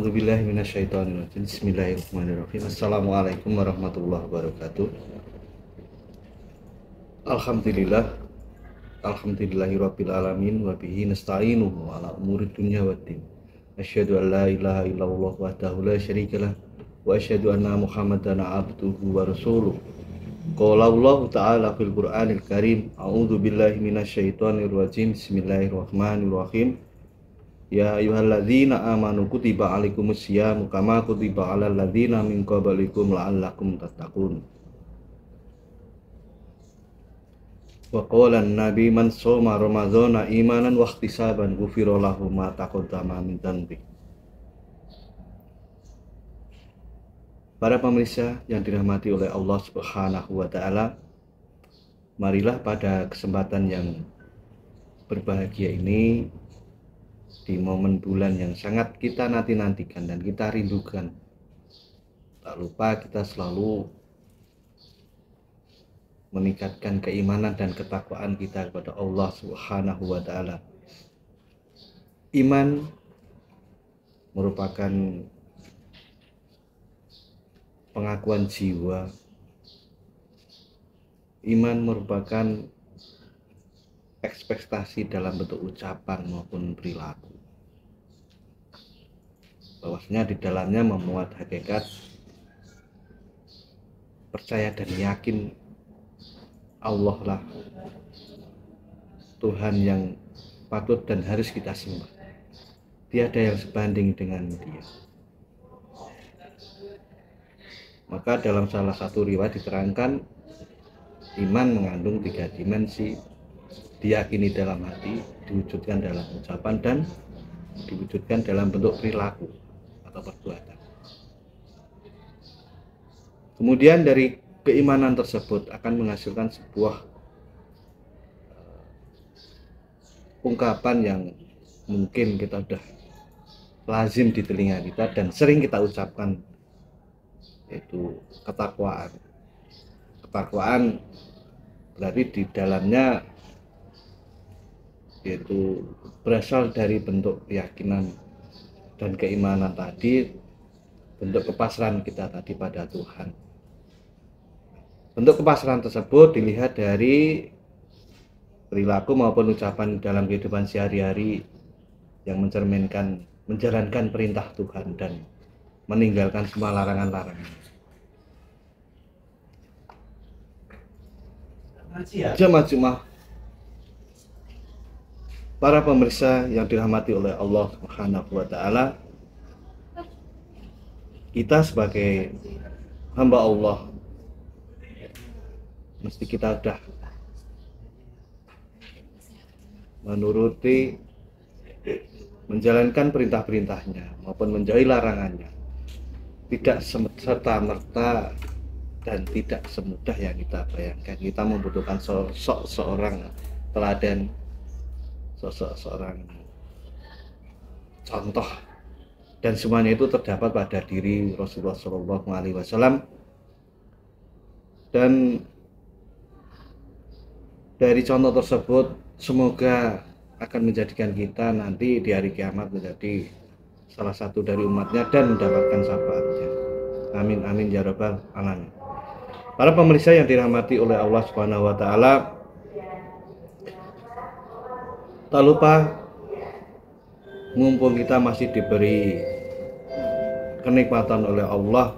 A'udzubillahi minasyaitonirrajim. Bismillahirrahmanirrahim. Assalamualaikum warahmatullahi wabarakatuh. Alhamdulillah. Alhamdulillahirabbil alamin wa bihi nasta'inuhu ala umuri dunya waddin. Asyhadu an la ilaha illallah wahdahu la syarikalah wa asyhadu anna Muhammadan abduhu wa rasuluh. Qala Allah ta'ala fil Qur'anil Karim. A'udzubillahi minasyaitonirrajim. Bismillahirrahmanirrahim. Ya ayyuhalladzina amanu kutiba alaikumus syiyamu kama kutiba alal ladzina min qablikum la'allakum tattaqun. Wa qala an-nabi man shoma ramadhana imanan wa ihtisaban ghufira lahu ma taqaddama min dhanbi. Para pemirsa yang dirahmati oleh Allah Subhanahu wa taala, marilah pada kesempatan yang berbahagia ini, di momen bulan yang sangat kita nanti-nantikan dan kita rindukan, tak lupa kita selalu meningkatkan keimanan dan ketakwaan kita kepada Allah Subhanahu wa taala. Iman merupakan pengakuan jiwa. Iman merupakan ekspektasi dalam bentuk ucapan maupun perilaku. Bahwasanya di dalamnya memuat hakikat percaya dan yakin Allah lah Tuhan yang patut dan harus kita sembah. Tiada yang sebanding dengan Dia. Maka dalam salah satu riwayat diterangkan, iman mengandung 3 dimensi: diyakini dalam hati, diwujudkan dalam ucapan, dan diwujudkan dalam bentuk perilaku atau perbuatan. Kemudian dari keimanan tersebut akan menghasilkan sebuah ungkapan yang mungkin kita sudah lazim di telinga kita dan sering kita ucapkan, yaitu ketakwaan. Ketakwaan berarti di dalamnya yaitu berasal dari bentuk keyakinan dan keimanan tadi, bentuk kepasrahan kita tadi pada Tuhan. Bentuk kepasrahan tersebut dilihat dari perilaku maupun ucapan dalam kehidupan sehari-hari yang mencerminkan menjalankan perintah Tuhan dan meninggalkan semua larangan-larangan. Jamaah para pemirsa yang dirahmati oleh Allah Subhanahu wa taala, kita sebagai hamba Allah mesti kita sudah menuruti, menjalankan perintah-perintahnya maupun menjauhi larangannya, tidak serta-merta dan tidak semudah yang kita bayangkan. Kita membutuhkan sosok seorang teladan, sosok seorang contoh, dan semuanya itu terdapat pada diri Rasulullah SAW. Dan dari contoh tersebut semoga akan menjadikan kita nanti di hari kiamat menjadi salah satu dari umatnya dan mendapatkan syafaatnya. Amin amin ya rabbal alamin. Para pemirsa yang dirahmati oleh Allah Subhanahu wa taala, tak lupa, mumpung kita masih diberi kenikmatan oleh Allah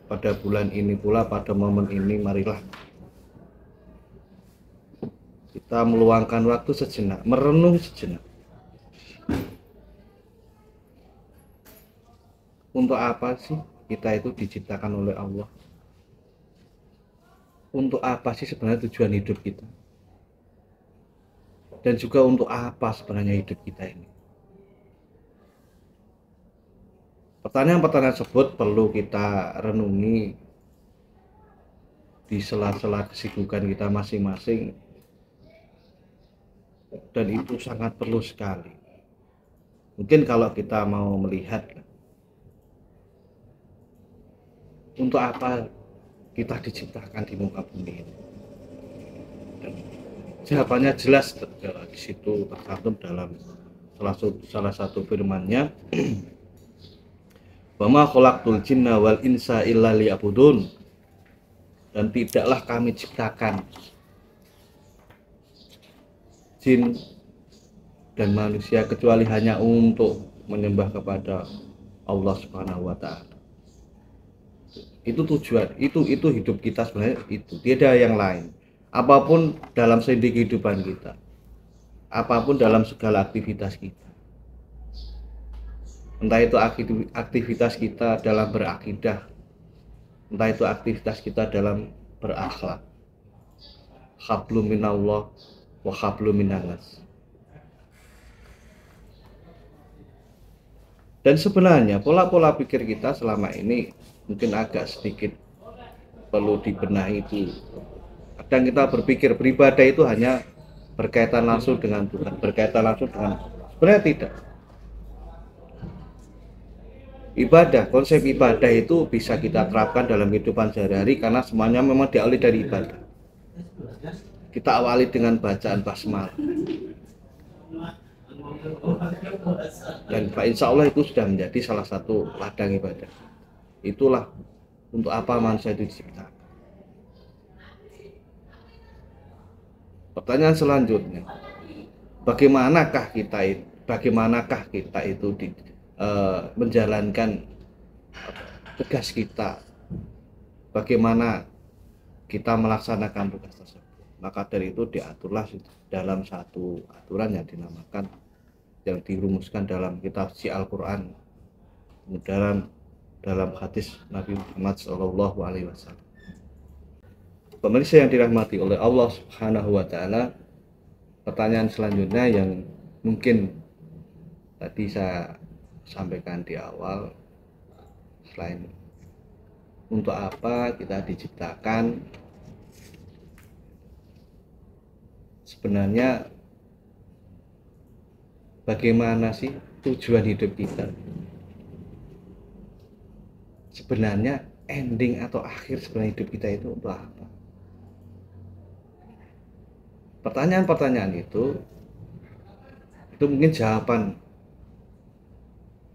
pada bulan ini pula, pada momen ini, marilah kita meluangkan waktu sejenak, merenung sejenak. Untuk apa sih kita itu diciptakan oleh Allah? Untuk apa sih sebenarnya tujuan hidup kita? Dan juga untuk apa sebenarnya hidup kita ini? Pertanyaan-pertanyaan tersebut perlu kita renungi di sela-sela kesibukan kita masing-masing, dan itu sangat perlu sekali. Mungkin kalau kita mau melihat untuk apa kita diciptakan di muka bumi ini, dan jawabannya jelas di situ tercantum dalam salah satu firman-Nya. Wa ma khalaqtul jinna wal insa illa liya'budun, dan tidaklah kami ciptakan jin dan manusia kecuali hanya untuk menyembah kepada Allah Subhanahu wa taala. Itu tujuan, itu hidup kita sebenarnya, itu tidak ada yang lain. Apapun dalam sendi kehidupan kita, apapun dalam segala aktivitas kita, entah itu aktivitas kita dalam berakidah, entah itu aktivitas kita dalam berakhlak, hablum minallah wa hablum minannas. Dan sebenarnya pola-pola pikir kita selama ini mungkin agak sedikit perlu dibenahi itu. Kadang kita berpikir beribadah itu hanya berkaitan langsung dengan Tuhan, berkaitan langsung dengan Allah. Sebenarnya tidak. Ibadah, konsep ibadah itu bisa kita terapkan dalam kehidupan sehari-hari karena semuanya memang diawali dari ibadah. Kita awali dengan bacaan basmalah. Dan insya Allah itu sudah menjadi salah satu ladang ibadah. Itulah untuk apa manusia itu diciptakan. Pertanyaan selanjutnya, bagaimanakah kita itu menjalankan tugas kita? Bagaimana kita melaksanakan tugas tersebut? Maka dari itu diaturlah dalam satu aturan yang dinamakan, yang dirumuskan dalam kitab suci Al-Quran, kemudian dalam hadis Nabi Muhammad SAW. Pemirsa yang dirahmati oleh Allah Subhanahu wa taala, pertanyaan selanjutnya yang mungkin tadi saya sampaikan di awal, selain untuk apa kita diciptakan, sebenarnya bagaimana sih tujuan hidup kita? Sebenarnya ending atau akhir sebenarnya hidup kita itu untuk apa? Pertanyaan-pertanyaan itu mungkin jawaban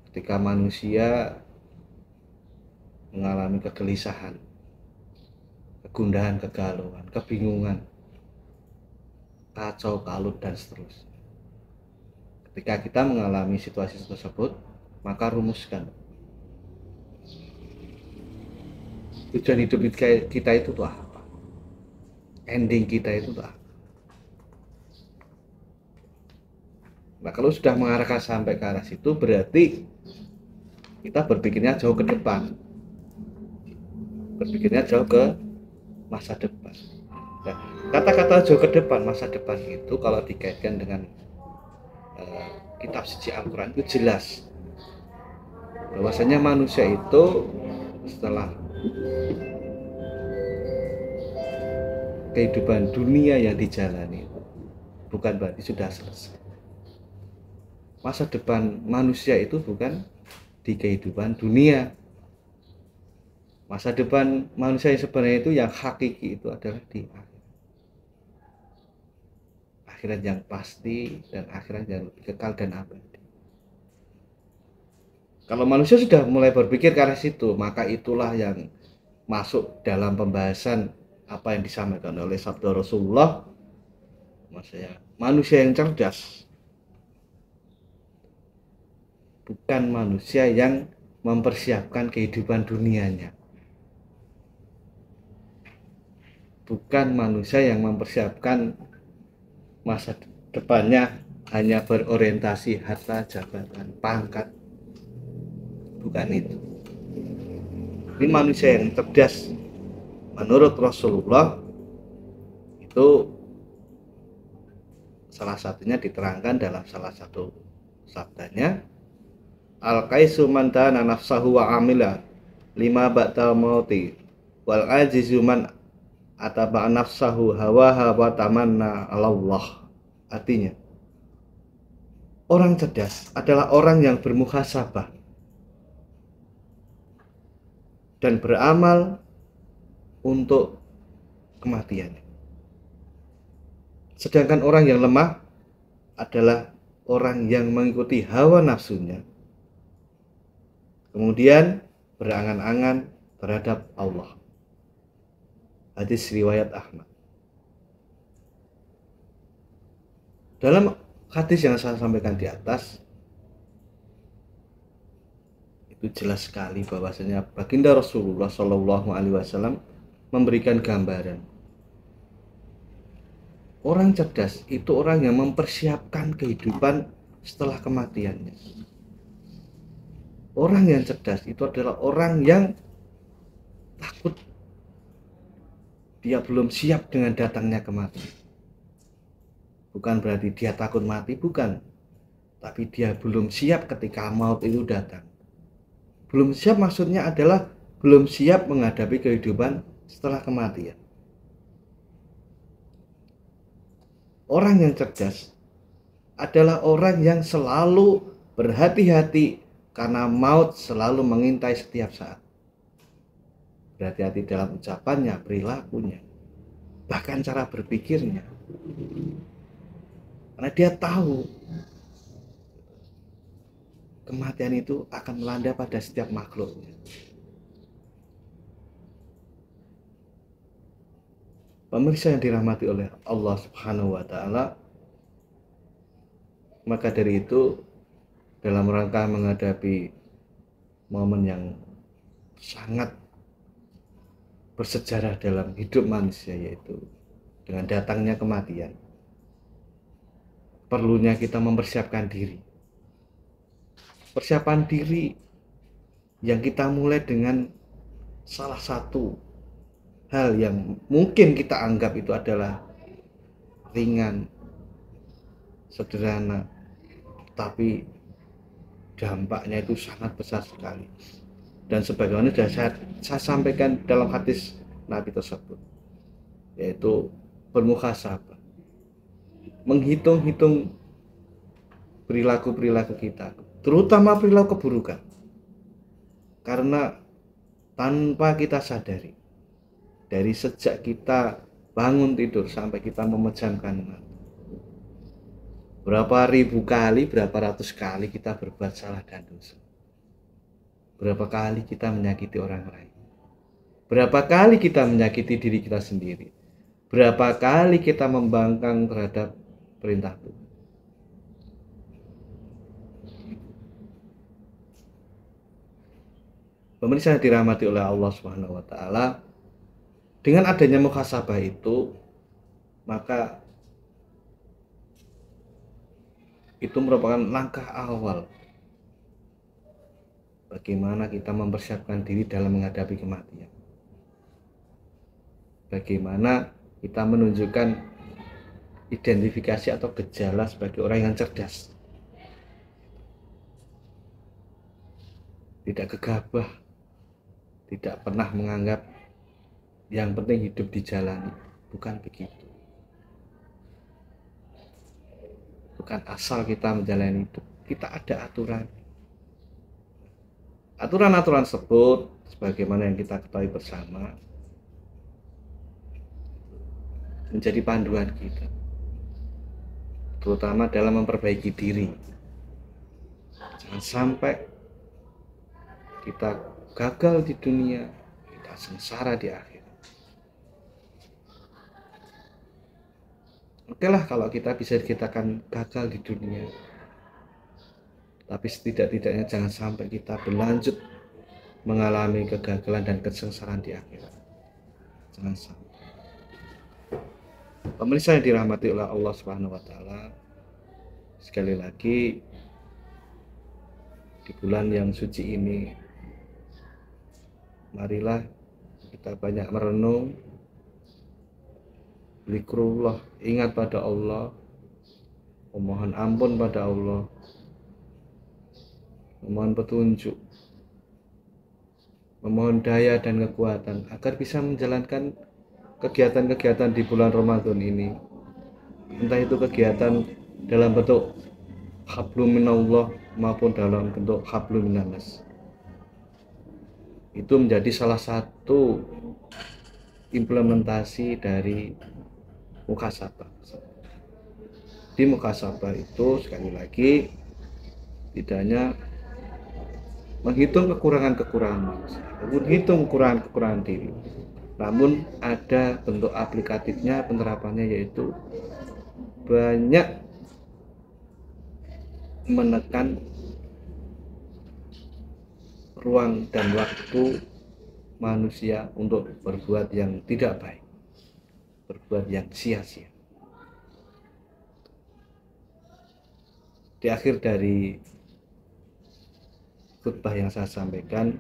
ketika manusia mengalami kegelisahan, kegundahan, kegalauan, kebingungan, kacau, kalut, dan seterusnya. Ketika kita mengalami situasi tersebut, maka rumuskan tujuan hidup kita itu tuh apa, ending kita itu tuh apa. Nah, kalau sudah mengarahkan sampai ke arah situ, berarti kita berpikirnya jauh ke depan, berpikirnya jauh ke masa depan. Nah, kata-kata jauh ke depan, masa depan itu kalau dikaitkan dengan kitab suci Al-Quran itu jelas bahwasanya manusia itu setelah kehidupan dunia yang dijalani bukan berarti sudah selesai. Masa depan manusia itu bukan di kehidupan dunia. Masa depan manusia yang sebenarnya itu yang hakiki itu adalah di akhirat yang pasti dan akhirat yang kekal dan abadi. Kalau manusia sudah mulai berpikir ke arah situ, maka itulah yang masuk dalam pembahasan apa yang disampaikan oleh sabda Rasulullah, manusia yang cerdas bukan manusia yang mempersiapkan kehidupan dunianya, bukan manusia yang mempersiapkan masa depannya hanya berorientasi harta, jabatan, pangkat. Bukan itu. Ini manusia yang cerdas menurut Rasulullah itu salah satunya diterangkan dalam salah satu sabdanya, al-qaisu man dana nafsahu wa amila lima ba'dal mauti wal ajizu man ataba nafsahu hawaha wa tamanna Allah. Artinya, orang cerdas adalah orang yang bermuhasabah dan beramal untuk kematian. Sedangkan orang yang lemah adalah orang yang mengikuti hawa nafsunya Kemudian berangan-angan terhadap Allah. Hadis riwayat Ahmad. Dalam hadis yang saya sampaikan di atas, itu jelas sekali bahwasanya baginda Rasulullah Shallallahu Alaihi Wasallam memberikan gambaran. Orang cerdas itu orang yang mempersiapkan kehidupan setelah kematiannya. Orang yang cerdas itu adalah orang yang takut dia belum siap dengan datangnya kematian. Bukan berarti dia takut mati, bukan. Tapi dia belum siap ketika maut itu datang. Belum siap maksudnya adalah belum siap menghadapi kehidupan setelah kematian. Orang yang cerdas adalah orang yang selalu berhati-hati karena maut selalu mengintai setiap saat. Berhati-hati dalam ucapannya, perilakunya, bahkan cara berpikirnya. Karena dia tahu kematian itu akan melanda pada setiap makhluknya. Pemirsa yang dirahmati oleh Allah Subhanahu wa Ta'ala, maka dari itu, dalam rangka menghadapi momen yang sangat bersejarah dalam hidup manusia, yaitu dengan datangnya kematian, perlunya kita mempersiapkan diri. Persiapan diri yang kita mulai dengan salah satu hal yang mungkin kita anggap itu adalah ringan, sederhana, tapi dampaknya itu sangat besar sekali. Dan sebagaimana sudah saya sampaikan dalam hadis Nabi tersebut, yaitu bermuhasabah, menghitung-hitung perilaku-perilaku kita, terutama perilaku keburukan. Karena tanpa kita sadari, dari sejak kita bangun tidur sampai kita memejamkan mata, berapa ribu kali, berapa ratus kali kita berbuat salah dan dosa. Berapa kali kita menyakiti orang lain. Berapa kali kita menyakiti diri kita sendiri. Berapa kali kita membangkang terhadap perintah Tuhan. Pemirsa yang dirahmati oleh Allah Subhanahu wa Ta'ala, dengan adanya muhasabah itu, maka itu merupakan langkah awal bagaimana kita mempersiapkan diri dalam menghadapi kematian. Bagaimana kita menunjukkan identifikasi atau gejala sebagai orang yang cerdas. Tidak gegabah, tidak pernah menganggap yang penting hidup dijalani. Bukan begitu. Bukan asal kita menjalani hidup, kita ada aturan. Aturan-aturan tersebut sebagaimana yang kita ketahui bersama menjadi panduan kita, terutama dalam memperbaiki diri. Jangan sampai kita gagal di dunia, kita sengsara di akhir. Oke lah kalau kita bisa dikatakan gagal di dunia, tapi setidak-tidaknya jangan sampai kita berlanjut mengalami kegagalan dan kesengsaraan di akhirat. Jangan sampai. Pemirsa yang dirahmati oleh Allah Subhanahu wa Ta'ala, sekali lagi di bulan yang suci ini, marilah kita banyak merenung, zikrullah, ingat pada Allah, memohon ampun pada Allah, memohon petunjuk, memohon daya dan kekuatan agar bisa menjalankan kegiatan-kegiatan di bulan Ramadan ini. Entah itu kegiatan dalam bentuk hablum minallah maupun dalam bentuk hablum minannas. Itu menjadi salah satu implementasi dari muhasabah. Di muhasabah itu sekali lagi tidak hanya menghitung kekurangan-kekurangan manusia, menghitung kekurangan-kekurangan diri. Namun ada bentuk aplikatifnya, penerapannya, yaitu banyak menekan ruang dan waktu manusia untuk berbuat yang tidak baik, berbuat yang sia-sia. Di akhir dari khutbah yang saya sampaikan,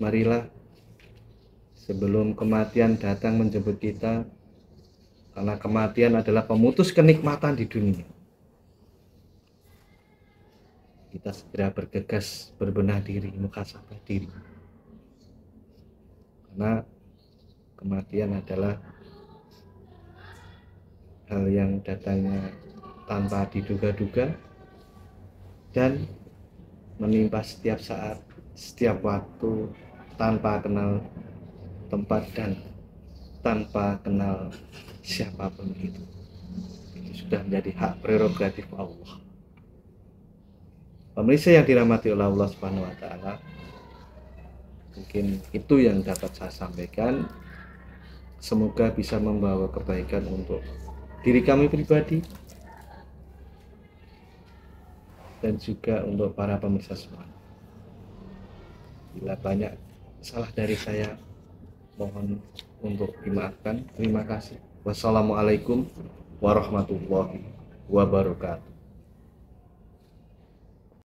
marilah sebelum kematian datang menjemput kita, karena kematian adalah pemutus kenikmatan di dunia, kita segera bergegas berbenah diri, muhasabah diri, karena kematian adalah hal yang datangnya tanpa diduga-duga dan menimpa setiap saat, setiap waktu, tanpa kenal tempat dan tanpa kenal siapapun itu. Itu sudah menjadi hak prerogatif Allah. Pemirsa yang dirahmati oleh Allah Subhanahu wa taala, mungkin itu yang dapat saya sampaikan. Semoga bisa membawa kebaikan untuk diri kami pribadi dan juga untuk para pemirsa semua. Bila banyak salah dari saya, mohon untuk dimaafkan. Terima kasih. Wassalamualaikum warahmatullahi wabarakatuh.